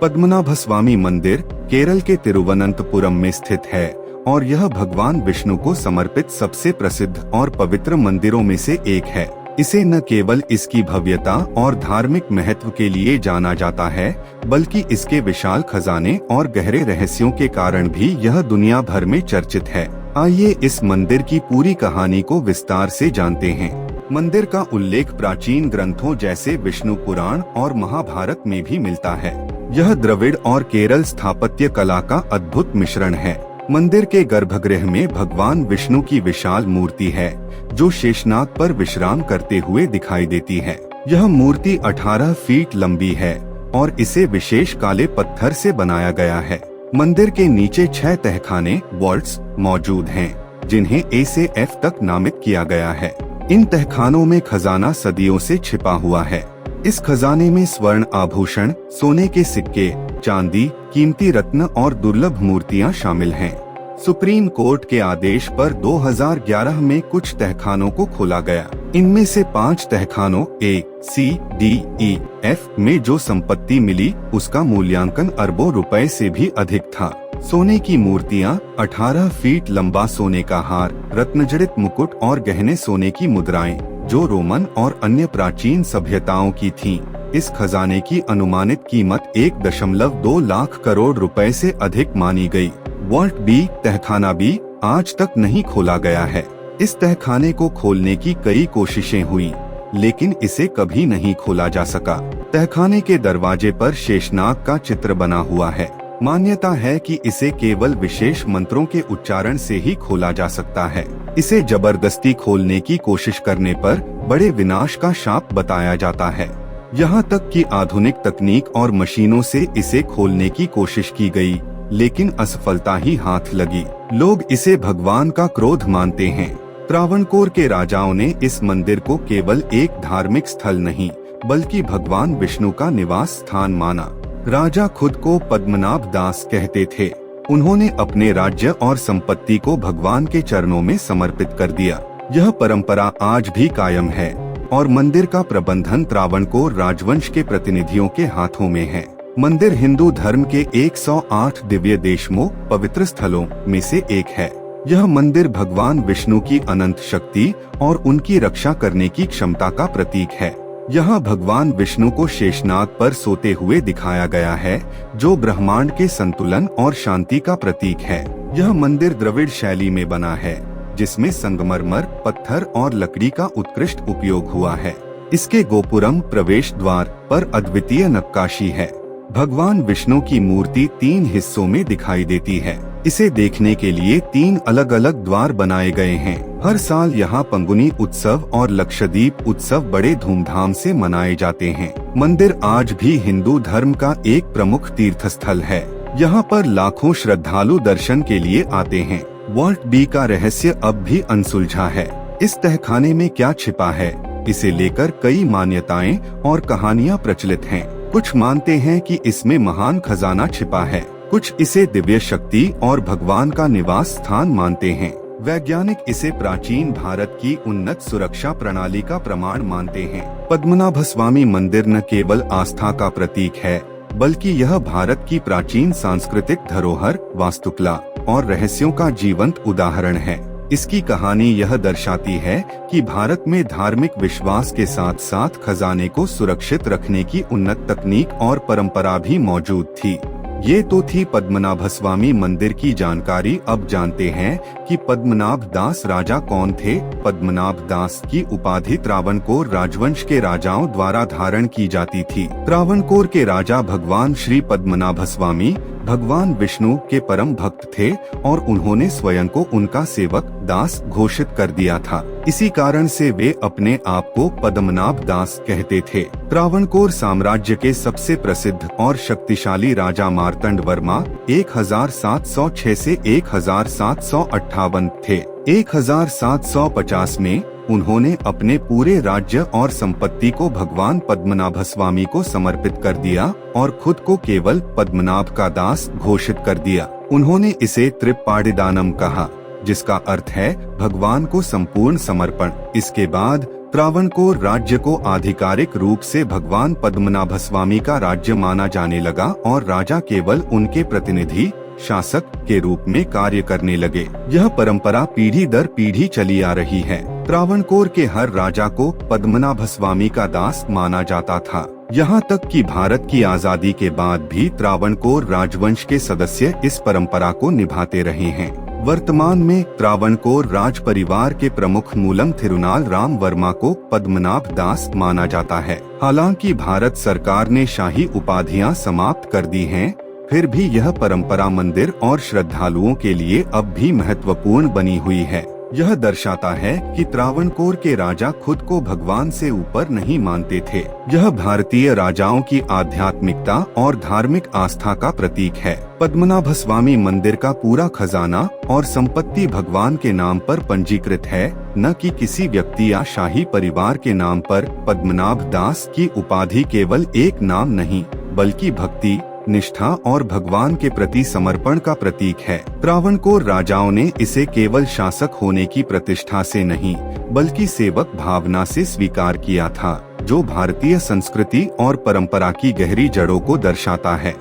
पद्मनाभस्वामी मंदिर केरल के तिरुवनंतपुरम में स्थित है और यह भगवान विष्णु को समर्पित सबसे प्रसिद्ध और पवित्र मंदिरों में से एक है। इसे न केवल इसकी भव्यता और धार्मिक महत्व के लिए जाना जाता है, बल्कि इसके विशाल खजाने और गहरे रहस्यों के कारण भी यह दुनिया भर में चर्चित है। आइए इस मंदिर की पूरी कहानी को विस्तार से जानते हैं। मंदिर का उल्लेख प्राचीन ग्रंथों जैसे विष्णु पुराण और महाभारत में भी मिलता है। यह द्रविड़ और केरल स्थापत्य कला का अद्भुत मिश्रण है। मंदिर के गर्भगृह में भगवान विष्णु की विशाल मूर्ति है, जो शेषनाग पर विश्राम करते हुए दिखाई देती है। यह मूर्ति 18 फीट लंबी है और इसे विशेष काले पत्थर से बनाया गया है। मंदिर के नीचे 6 तहखाने वॉल्ट्स मौजूद हैं, जिन्हें A से F तक नामित किया गया है। इन तहखानों में खजाना सदियों से छिपा हुआ है। इस खजाने में स्वर्ण आभूषण, सोने के सिक्के, चांदी, कीमती रत्न और दुर्लभ मूर्तियां शामिल हैं। सुप्रीम कोर्ट के आदेश पर 2011 में कुछ तहखानों को खोला गया। इनमें से 5 तहखानों A, C, D, E, F में जो संपत्ति मिली उसका मूल्यांकन अरबों रुपए से भी अधिक था। सोने की मूर्तियां, 18 फीट लंबा सोने का हार, रत्नजड़ित मुकुट और गहने सोने की मुद्राएं, जो रोमन और अन्य प्राचीन सभ्यताओं की थीं। इस खजाने की अनुमानित कीमत 1.2 लाख करोड़ रुपए से अधिक मानी गई। वॉल्ट बी तहखाना भी आज तक नहीं खोला गया है। इस तहखाने को खोलने की कई कोशिशें हुई, लेकिन इसे कभी नहीं खोला जा सका। तहखाने के दरवाजे पर शेषनाग का चित्र बना हुआ है। मान्यता है कि इसे केवल विशेष मंत्रों के उच्चारण से ही खोला जा सकता है। इसे जबरदस्ती खोलने की कोशिश करने पर बड़े विनाश का शाप बताया जाता है। यहाँ तक कि आधुनिक तकनीक और मशीनों से इसे खोलने की कोशिश की गई, लेकिन असफलता ही हाथ लगी। लोग इसे भगवान का क्रोध मानते हैं। त्रावणकोर के राजाओं ने इस मंदिर को केवल एक धार्मिक स्थल नहीं, बल्कि भगवान विष्णु का निवास स्थान माना। राजा खुद को पद्मनाभ दास कहते थे। उन्होंने अपने राज्य और संपत्ति को भगवान के चरणों में समर्पित कर दिया। यह परंपरा आज भी कायम है और मंदिर का प्रबंधन त्रावणकोर राजवंश के प्रतिनिधियों के हाथों में है। मंदिर हिंदू धर्म के 108 दिव्य देशमों पवित्र स्थलों में से एक है। यह मंदिर भगवान विष्णु की अनंत शक्ति और उनकी रक्षा करने की क्षमता का प्रतीक है। यहाँ भगवान विष्णु को शेषनाग पर सोते हुए दिखाया गया है, जो ब्रह्मांड के संतुलन और शांति का प्रतीक है। यह मंदिर द्रविड़ शैली में बना है, जिसमें संगमरमर, पत्थर और लकड़ी का उत्कृष्ट उपयोग हुआ है। इसके गोपुरम प्रवेश द्वार पर अद्वितीय नक्काशी है। भगवान विष्णु की मूर्ति 3 हिस्सों में दिखाई देती है। इसे देखने के लिए 3 अलग अलग द्वार बनाए गए हैं। हर साल यहाँ पंगुनी उत्सव और लक्षद्वीप उत्सव बड़े धूमधाम से मनाए जाते हैं। मंदिर आज भी हिंदू धर्म का एक प्रमुख तीर्थ स्थल है। यहाँ पर लाखों श्रद्धालु दर्शन के लिए आते हैं। वॉल्ट बी का रहस्य अब भी अनसुलझा है। इस तहखाने में क्या छिपा है, इसे लेकर कई मान्यताएं और कहानियां प्रचलित हैं। कुछ मानते हैं कि इसमें महान खजाना छिपा है, कुछ इसे दिव्य शक्ति और भगवान का निवास स्थान मानते हैं। वैज्ञानिक इसे प्राचीन भारत की उन्नत सुरक्षा प्रणाली का प्रमाण मानते हैं। पद्मनाभस्वामी मंदिर न केवल आस्था का प्रतीक है, बल्कि यह भारत की प्राचीन सांस्कृतिक धरोहर, वास्तुकला और रहस्यों का जीवंत उदाहरण है। इसकी कहानी यह दर्शाती है कि भारत में धार्मिक विश्वास के साथ साथ खजाने को सुरक्षित रखने की उन्नत तकनीक और परंपरा भी मौजूद थी। ये तो थी पद्मनाभस्वामी मंदिर की जानकारी। अब जानते हैं कि पद्मनाभ दास राजा कौन थे। पद्मनाभ दास की उपाधि त्रावणकोर राजवंश के राजाओं द्वारा धारण की जाती थी। त्रावणकोर के राजा भगवान श्री पद्मनाभस्वामी भगवान विष्णु के परम भक्त थे और उन्होंने स्वयं को उनका सेवक दास घोषित कर दिया था। इसी कारण से वे अपने आप को पद्मनाभ दास कहते थे। त्रावणकोर साम्राज्य के सबसे प्रसिद्ध और शक्तिशाली राजा मार्तंड वर्मा 1706 से 1758 थे। 1750 में उन्होंने अपने पूरे राज्य और संपत्ति को भगवान पद्मनाभस्वामी को समर्पित कर दिया और खुद को केवल पद्मनाभ का दास घोषित कर दिया। उन्होंने इसे त्रिपाड़िदानम कहा, जिसका अर्थ है भगवान को संपूर्ण समर्पण। इसके बाद त्रावणकोर राज्य को आधिकारिक रूप से भगवान पद्मनाभस्वामी का राज्य माना जाने लगा और राजा केवल उनके प्रतिनिधि शासक के रूप में कार्य करने लगे। यह परंपरा पीढ़ी दर पीढ़ी चली आ रही है। त्रावणकोर के हर राजा को पद्मनाभस्वामी का दास माना जाता था। यहाँ तक कि भारत की आजादी के बाद भी त्रावणकोर राजवंश के सदस्य इस परंपरा को निभाते रहे हैं। वर्तमान में त्रावणकोर राज परिवार के प्रमुख मूलम थिरुनाल राम वर्मा को पद्मनाभ दास माना जाता है। हालांकि भारत सरकार ने शाही उपाधियां समाप्त कर दी हैं, फिर भी यह परंपरा मंदिर और श्रद्धालुओं के लिए अब भी महत्वपूर्ण बनी हुई है। यह दर्शाता है कि त्रावणकोर के राजा खुद को भगवान से ऊपर नहीं मानते थे। यह भारतीय राजाओं की आध्यात्मिकता और धार्मिक आस्था का प्रतीक है। पद्मनाभस्वामी मंदिर का पूरा खजाना और संपत्ति भगवान के नाम पर पंजीकृत है, न कि किसी व्यक्ति या शाही परिवार के नाम पर। पद्मनाभ दास की उपाधि केवल एक नाम नहीं, बल्कि भक्ति, निष्ठा और भगवान के प्रति समर्पण का प्रतीक है। त्रावणकोर राजाओं ने इसे केवल शासक होने की प्रतिष्ठा से नहीं, बल्कि सेवक भावना से स्वीकार किया था, जो भारतीय संस्कृति और परंपरा की गहरी जड़ों को दर्शाता है।